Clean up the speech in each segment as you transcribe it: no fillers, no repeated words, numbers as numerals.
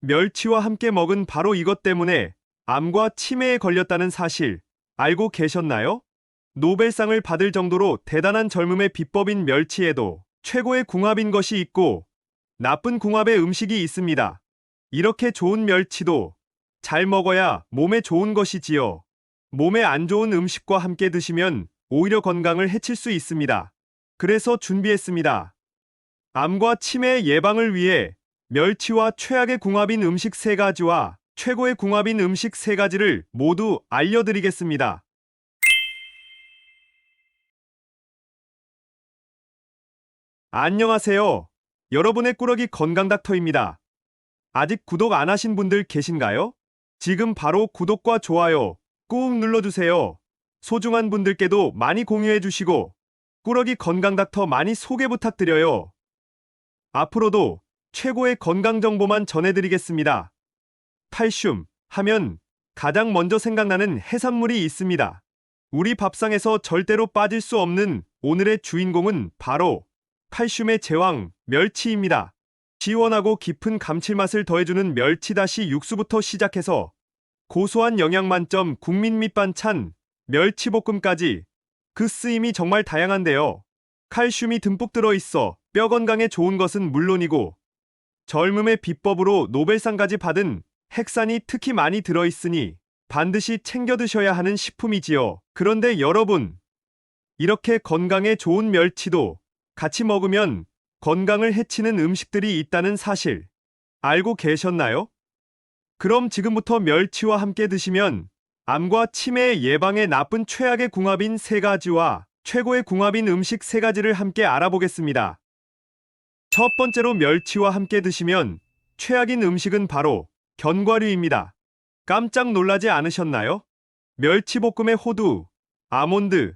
멸치와 함께 먹은 바로 이것 때문에 암과 치매에 걸렸다는 사실 알고 계셨나요? 노벨상을 받을 정도로 대단한 젊음의 비법인 멸치에도 최고의 궁합인 것이 있고 나쁜 궁합의 음식이 있습니다. 이렇게 좋은 멸치도 잘 먹어야 몸에 좋은 것이지요. 몸에 안 좋은 음식과 함께 드시면 오히려 건강을 해칠 수 있습니다. 그래서 준비했습니다. 암과 치매 예방을 위해 멸치와 최악의 궁합인 음식 3가지와 최고의 궁합인 음식 3가지를 모두 알려드리겠습니다. 안녕하세요. 여러분의 꾸러기 건강닥터입니다. 아직 구독 안 하신 분들 계신가요? 지금 바로 구독과 좋아요 꾹 눌러주세요. 소중한 분들께도 많이 공유해주시고 꾸러기 건강닥터 많이 소개 부탁드려요. 앞으로도 최고의 건강 정보만 전해드리겠습니다. 칼슘 하면 가장 먼저 생각나는 해산물이 있습니다. 우리 밥상에서 절대로 빠질 수 없는 오늘의 주인공은 바로 칼슘의 제왕 멸치입니다. 시원하고 깊은 감칠맛을 더해주는 멸치다시 육수부터 시작해서 고소한 영양 만점 국민 밑반찬 멸치볶음까지 그 쓰임이 정말 다양한데요. 칼슘이 듬뿍 들어있어 뼈 건강에 좋은 것은 물론이고 젊음의 비법으로 노벨상까지 받은 핵산이 특히 많이 들어있으니 반드시 챙겨 드셔야 하는 식품이지요. 그런데 여러분, 이렇게 건강에 좋은 멸치도 같이 먹으면 건강을 해치는 음식들이 있다는 사실 알고 계셨나요? 그럼 지금부터 멸치와 함께 드시면 암과 치매 예방에 나쁜 최악의 궁합인 3가지와 최고의 궁합인 음식 3가지를 함께 알아보겠습니다. 첫 번째로 멸치와 함께 드시면 최악인 음식은 바로 견과류입니다. 깜짝 놀라지 않으셨나요? 멸치볶음에 호두, 아몬드,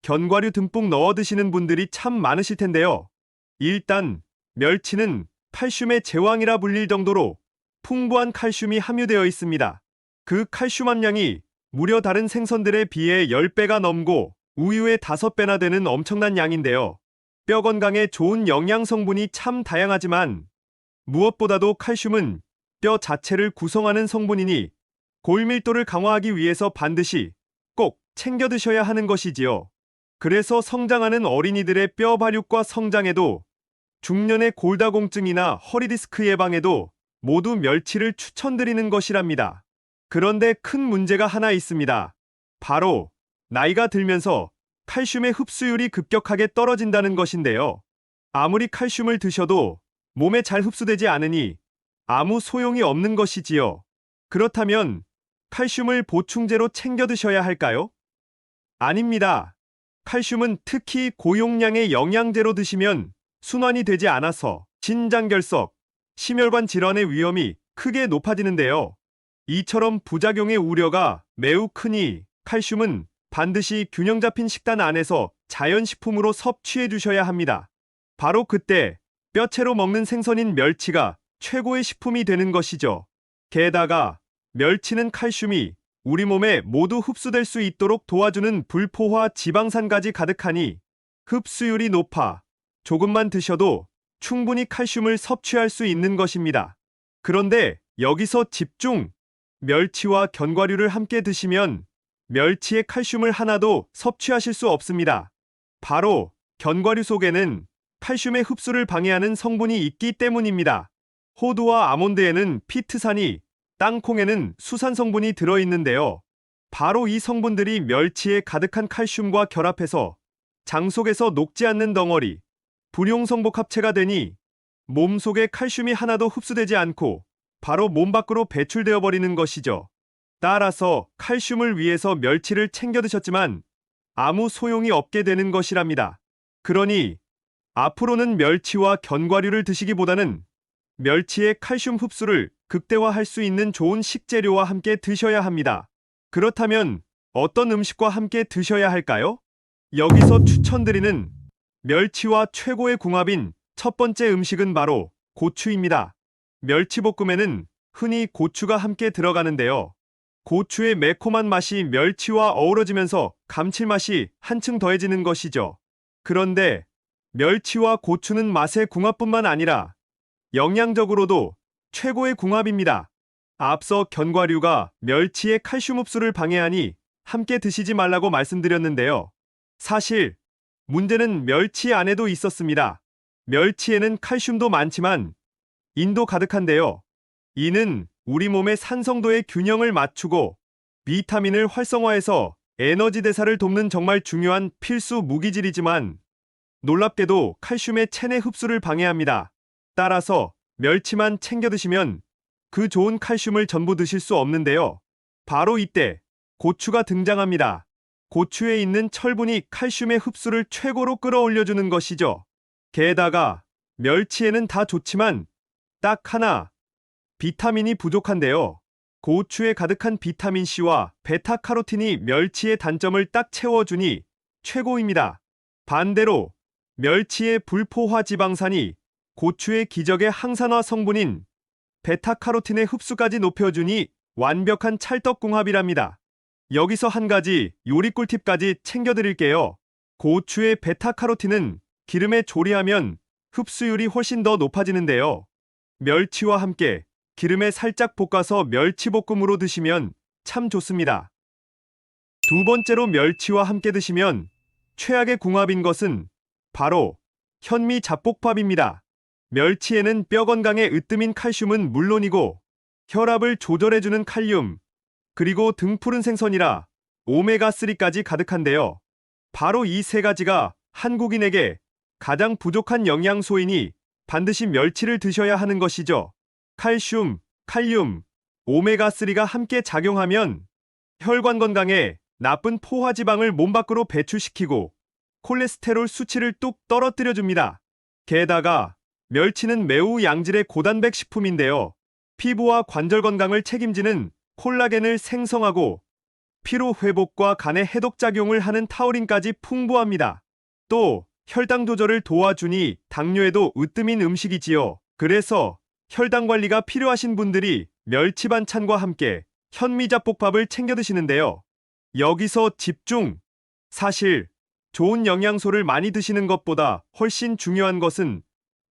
견과류 듬뿍 넣어 드시는 분들이 참 많으실 텐데요. 일단 멸치는 칼슘의 제왕이라 불릴 정도로 풍부한 칼슘이 함유되어 있습니다. 그 칼슘 함량이 무려 다른 생선들에 비해 10배가 넘고 우유의 5배나 되는 엄청난 양인데요. 뼈 건강에 좋은 영양 성분이 참 다양하지만 무엇보다도 칼슘은 뼈 자체를 구성하는 성분이니 골밀도를 강화하기 위해서 반드시 꼭 챙겨 드셔야 하는 것이지요. 그래서 성장하는 어린이들의 뼈 발육과 성장에도 중년의 골다공증이나 허리 디스크 예방에도 모두 멸치를 추천드리는 것이랍니다. 그런데 큰 문제가 하나 있습니다. 바로 나이가 들면서 칼슘의 흡수율이 급격하게 떨어진다는 것인데요. 아무리 칼슘을 드셔도 몸에 잘 흡수되지 않으니 아무 소용이 없는 것이지요. 그렇다면 칼슘을 보충제로 챙겨 드셔야 할까요? 아닙니다. 칼슘은 특히 고용량의 영양제로 드시면 순환이 되지 않아서 신장결석, 심혈관 질환의 위험이 크게 높아지는데요. 이처럼 부작용의 우려가 매우 크니 칼슘은 반드시 균형 잡힌 식단 안에서 자연식품으로 섭취해 주셔야 합니다. 바로 그때 뼈채로 먹는 생선인 멸치가 최고의 식품이 되는 것이죠. 게다가 멸치는 칼슘이 우리 몸에 모두 흡수될 수 있도록 도와주는 불포화 지방산까지 가득하니 흡수율이 높아 조금만 드셔도 충분히 칼슘을 섭취할 수 있는 것입니다. 그런데 여기서 집중! 멸치와 견과류를 함께 드시면 멸치의 칼슘을 하나도 섭취하실 수 없습니다. 바로 견과류 속에는 칼슘의 흡수를 방해하는 성분이 있기 때문입니다. 호두와 아몬드에는 피트산이, 땅콩에는 수산 성분이 들어있는데요. 바로 이 성분들이 멸치에 가득한 칼슘과 결합해서 장 속에서 녹지 않는 덩어리, 불용성복 합체가 되니 몸속에 칼슘이 하나도 흡수되지 않고 바로 몸 밖으로 배출되어 버리는 것이죠. 따라서 칼슘을 위해서 멸치를 챙겨 드셨지만 아무 소용이 없게 되는 것이랍니다. 그러니 앞으로는 멸치와 견과류를 드시기보다는 멸치의 칼슘 흡수를 극대화할 수 있는 좋은 식재료와 함께 드셔야 합니다. 그렇다면 어떤 음식과 함께 드셔야 할까요? 여기서 추천드리는 멸치와 최고의 궁합인 첫 번째 음식은 바로 고추입니다. 멸치볶음에는 흔히 고추가 함께 들어가는데요. 고추의 매콤한 맛이 멸치와 어우러지면서 감칠맛이 한층 더해지는 것이죠. 그런데 멸치와 고추는 맛의 궁합뿐만 아니라 영양적으로도 최고의 궁합입니다. 앞서 견과류가 멸치의 칼슘 흡수를 방해하니 함께 드시지 말라고 말씀드렸는데요. 사실 문제는 멸치 안에도 있었습니다. 멸치에는 칼슘도 많지만 인도 가득한데요. 이는 우리 몸의 산성도의 균형을 맞추고 비타민을 활성화해서 에너지 대사를 돕는 정말 중요한 필수 무기질이지만 놀랍게도 칼슘의 체내 흡수를 방해합니다. 따라서 멸치만 챙겨 드시면 그 좋은 칼슘을 전부 드실 수 없는데요. 바로 이때 고추가 등장합니다. 고추에 있는 철분이 칼슘의 흡수를 최고로 끌어올려주는 것이죠. 게다가 멸치에는 다 좋지만 딱 하나 비타민이 부족한데요. 고추에 가득한 비타민C와 베타카로틴이 멸치의 단점을 딱 채워주니 최고입니다. 반대로 멸치의 불포화 지방산이 고추의 기적의 항산화 성분인 베타카로틴의 흡수까지 높여주니 완벽한 찰떡궁합이랍니다. 여기서 한 가지 요리 꿀팁까지 챙겨드릴게요. 고추의 베타카로틴은 기름에 조리하면 흡수율이 훨씬 더 높아지는데요. 멸치와 함께 기름에 살짝 볶아서 멸치볶음으로 드시면 참 좋습니다. 두 번째로 멸치와 함께 드시면 최악의 궁합인 것은 바로 현미 잡곡밥입니다. 멸치에는 뼈 건강에 으뜸인 칼슘은 물론이고 혈압을 조절해주는 칼륨, 그리고 등푸른 생선이라 오메가3까지 가득한데요. 바로 이 세 가지가 한국인에게 가장 부족한 영양소이니 반드시 멸치를 드셔야 하는 것이죠. 칼슘, 칼륨, 오메가3가 함께 작용하면 혈관 건강에 나쁜 포화지방을 몸 밖으로 배출시키고 콜레스테롤 수치를 뚝 떨어뜨려줍니다. 게다가 멸치는 매우 양질의 고단백 식품인데요. 피부와 관절 건강을 책임지는 콜라겐을 생성하고 피로 회복과 간의 해독작용을 하는 타우린까지 풍부합니다. 또 혈당 조절을 도와주니 당뇨에도 으뜸인 음식이지요. 그래서 혈당 관리가 필요하신 분들이 멸치 반찬과 함께 현미잡곡밥을 챙겨 드시는데요. 여기서 집중! 사실 좋은 영양소를 많이 드시는 것보다 훨씬 중요한 것은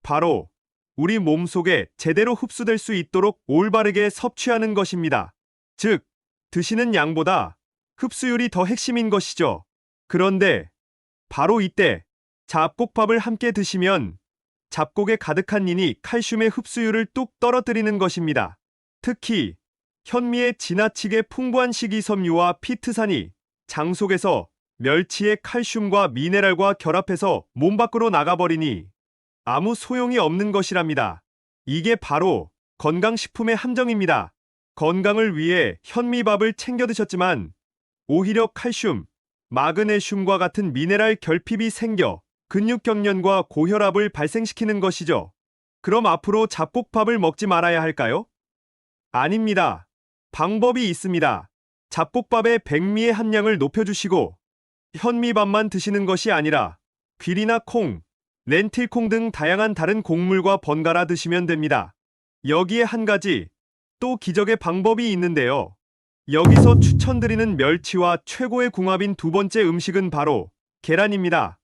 바로 우리 몸속에 제대로 흡수될 수 있도록 올바르게 섭취하는 것입니다. 즉, 드시는 양보다 흡수율이 더 핵심인 것이죠. 그런데 바로 이때 잡곡밥을 함께 드시면 잡곡에 가득한 닌이 칼슘의 흡수율을 뚝 떨어뜨리는 것입니다. 특히 현미의 지나치게 풍부한 식이섬유와 피트산이 장 속에서 멸치의 칼슘과 미네랄과 결합해서 몸 밖으로 나가버리니 아무 소용이 없는 것이랍니다. 이게 바로 건강식품의 함정입니다. 건강을 위해 현미밥을 챙겨 드셨지만 오히려 칼슘, 마그네슘과 같은 미네랄 결핍이 생겨 근육경련과 고혈압을 발생시키는 것이죠. 그럼 앞으로 잡곡밥을 먹지 말아야 할까요? 아닙니다. 방법이 있습니다. 잡곡밥의 백미의 함량을 높여주시고 현미밥만 드시는 것이 아니라 귀리나 콩, 렌틸콩 등 다양한 다른 곡물과 번갈아 드시면 됩니다. 여기에 한 가지 또 기적의 방법이 있는데요. 여기서 추천드리는 멸치와 최고의 궁합인 두 번째 음식은 바로 계란입니다.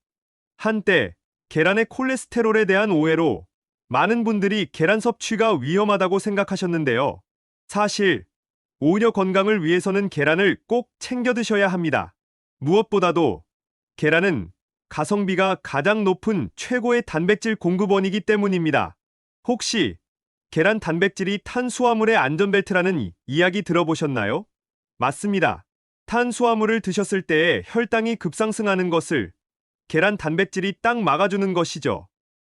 한때 계란의 콜레스테롤에 대한 오해로 많은 분들이 계란 섭취가 위험하다고 생각하셨는데요. 사실 오히려 건강을 위해서는 계란을 꼭 챙겨 드셔야 합니다. 무엇보다도 계란은 가성비가 가장 높은 최고의 단백질 공급원이기 때문입니다. 혹시 계란 단백질이 탄수화물의 안전벨트라는 이야기 들어보셨나요? 맞습니다. 탄수화물을 드셨을 때 혈당이 급상승하는 것을 계란 단백질이 딱 막아주는 것이죠.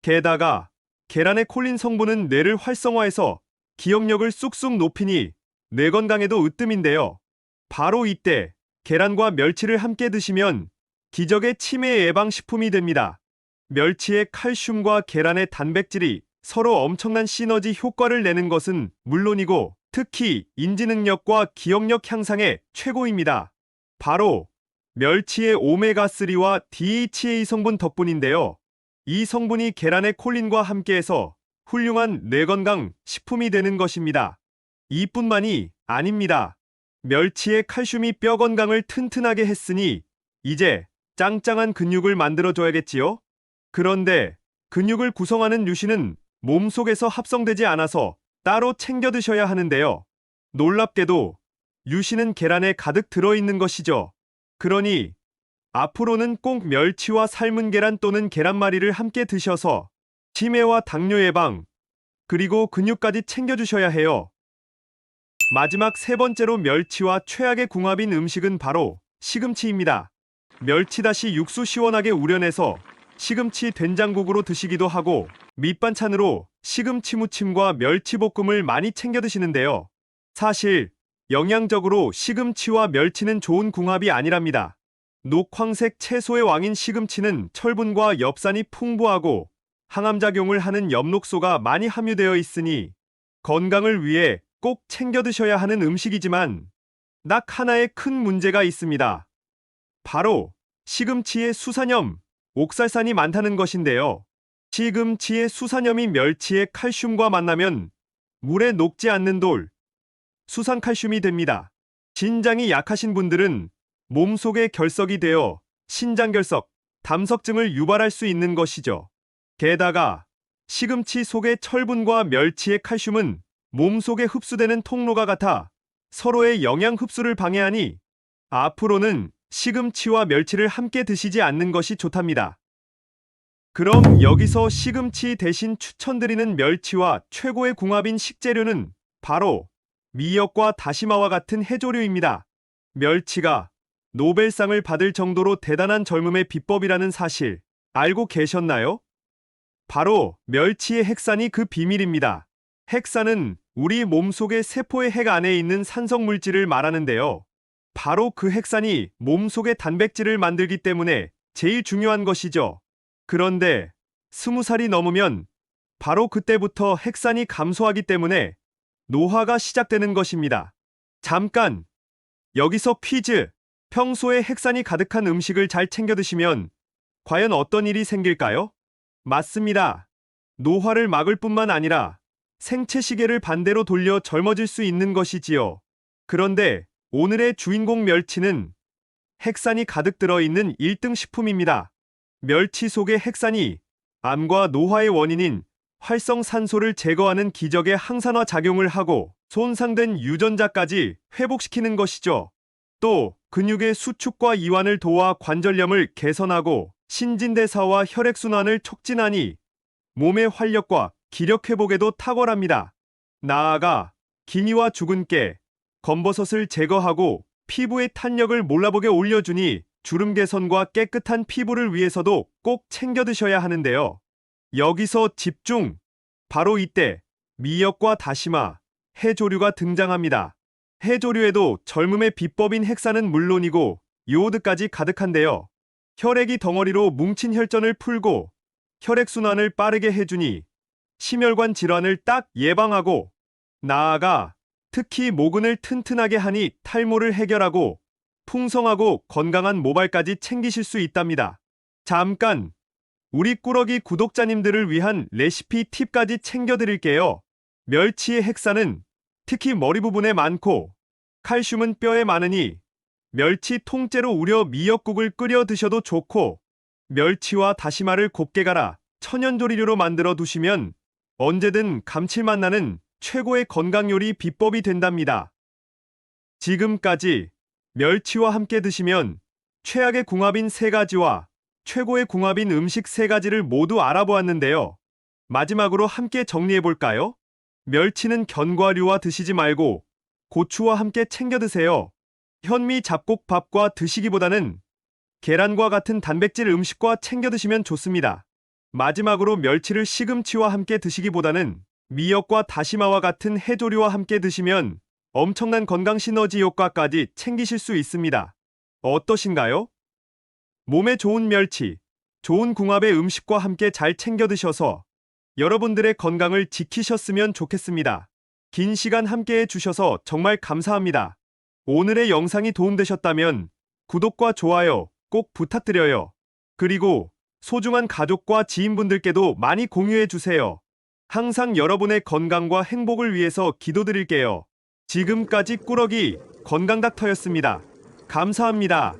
게다가 계란의 콜린 성분은 뇌를 활성화해서 기억력을 쑥쑥 높이니 뇌 건강에도 으뜸인데요. 바로 이때 계란과 멸치를 함께 드시면 기적의 치매 예방 식품이 됩니다. 멸치의 칼슘과 계란의 단백질이 서로 엄청난 시너지 효과를 내는 것은 물론이고 특히 인지 능력과 기억력 향상에 최고입니다. 바로 멸치의 오메가3와 DHA 성분 덕분인데요. 이 성분이 계란의 콜린과 함께해서 훌륭한 뇌건강 식품이 되는 것입니다. 이뿐만이 아닙니다. 멸치의 칼슘이 뼈 건강을 튼튼하게 했으니 이제 짱짱한 근육을 만들어줘야겠지요? 그런데 근육을 구성하는 유신은 몸속에서 합성되지 않아서 따로 챙겨 드셔야 하는데요. 놀랍게도 유씨는 계란에 가득 들어있는 것이죠. 그러니 앞으로는 꼭 멸치와 삶은 계란 또는 계란말이를 함께 드셔서 치매와 당뇨 예방, 그리고 근육까지 챙겨주셔야 해요. 마지막 세 번째로 멸치와 최악의 궁합인 음식은 바로 시금치입니다. 멸치 다시 육수 시원하게 우려내서 시금치 된장국으로 드시기도 하고 밑반찬으로 시금치 무침과 멸치볶음을 많이 챙겨 드시는데요. 사실 영양적으로 시금치와 멸치는 좋은 궁합이 아니랍니다. 녹황색 채소의 왕인 시금치는 철분과 엽산이 풍부하고 항암작용을 하는 엽록소가 많이 함유되어 있으니 건강을 위해 꼭 챙겨 드셔야 하는 음식이지만 딱 하나의 큰 문제가 있습니다. 바로 시금치의 수산염, 옥살산이 많다는 것인데요. 시금치의 수산염이 멸치의 칼슘과 만나면 물에 녹지 않는 돌, 수산칼슘이 됩니다. 신장이 약하신 분들은 몸속에 결석이 되어 신장결석, 담석증을 유발할 수 있는 것이죠. 게다가 시금치 속의 철분과 멸치의 칼슘은 몸속에 흡수되는 통로가 같아 서로의 영양 흡수를 방해하니 앞으로는 시금치와 멸치를 함께 드시지 않는 것이 좋답니다. 그럼 여기서 시금치 대신 추천드리는 멸치와 최고의 궁합인 식재료는 바로 미역과 다시마와 같은 해조류입니다. 멸치가 노벨상을 받을 정도로 대단한 젊음의 비법이라는 사실 알고 계셨나요? 바로 멸치의 핵산이 그 비밀입니다. 핵산은 우리 몸속의 세포의 핵 안에 있는 산성 물질을 말하는데요. 바로 그 핵산이 몸속의 단백질을 만들기 때문에 제일 중요한 것이죠. 그런데 20살이 넘으면 바로 그때부터 핵산이 감소하기 때문에 노화가 시작되는 것입니다. 잠깐! 여기서 퀴즈! 평소에 핵산이 가득한 음식을 잘 챙겨 드시면 과연 어떤 일이 생길까요? 맞습니다. 노화를 막을 뿐만 아니라 생체 시계를 반대로 돌려 젊어질 수 있는 것이지요. 그런데 오늘의 주인공 멸치는 핵산이 가득 들어있는 1등 식품입니다. 멸치 속의 핵산이 암과 노화의 원인인 활성산소를 제거하는 기적의 항산화 작용을 하고 손상된 유전자까지 회복시키는 것이죠. 또 근육의 수축과 이완을 도와 관절염을 개선하고 신진대사와 혈액순환을 촉진하니 몸의 활력과 기력 회복에도 탁월합니다. 나아가 기니와 죽은 깨, 검버섯을 제거하고 피부의 탄력을 몰라보게 올려주니 주름 개선과 깨끗한 피부를 위해서도 꼭 챙겨 드셔야 하는데요. 여기서 집중! 바로 이때 미역과 다시마, 해조류가 등장합니다. 해조류에도 젊음의 비법인 핵산은 물론이고 요오드까지 가득한데요. 혈액이 덩어리로 뭉친 혈전을 풀고 혈액순환을 빠르게 해주니 심혈관 질환을 딱 예방하고 나아가 특히 모근을 튼튼하게 하니 탈모를 해결하고 풍성하고 건강한 모발까지 챙기실 수 있답니다. 잠깐! 우리 꾸러기 구독자님들을 위한 레시피 팁까지 챙겨드릴게요. 멸치의 핵산은 특히 머리 부분에 많고 칼슘은 뼈에 많으니 멸치 통째로 우려 미역국을 끓여 드셔도 좋고 멸치와 다시마를 곱게 갈아 천연조리류로 만들어 두시면 언제든 감칠맛 나는 최고의 건강요리 비법이 된답니다. 지금까지 멸치와 함께 드시면 최악의 궁합인 3가지와 최고의 궁합인 음식 3가지를 모두 알아보았는데요. 마지막으로 함께 정리해볼까요? 멸치는 견과류와 드시지 말고 고추와 함께 챙겨 드세요. 현미 잡곡밥과 드시기보다는 계란과 같은 단백질 음식과 챙겨 드시면 좋습니다. 마지막으로 멸치를 시금치와 함께 드시기보다는 미역과 다시마와 같은 해조류와 함께 드시면 엄청난 건강 시너지 효과까지 챙기실 수 있습니다. 어떠신가요? 몸에 좋은 멸치, 좋은 궁합의 음식과 함께 잘 챙겨 드셔서 여러분들의 건강을 지키셨으면 좋겠습니다. 긴 시간 함께 해주셔서 정말 감사합니다. 오늘의 영상이 도움되셨다면 구독과 좋아요 꼭 부탁드려요. 그리고 소중한 가족과 지인분들께도 많이 공유해주세요. 항상 여러분의 건강과 행복을 위해서 기도드릴게요. 지금까지 꾸러기 건강닥터였습니다. 감사합니다.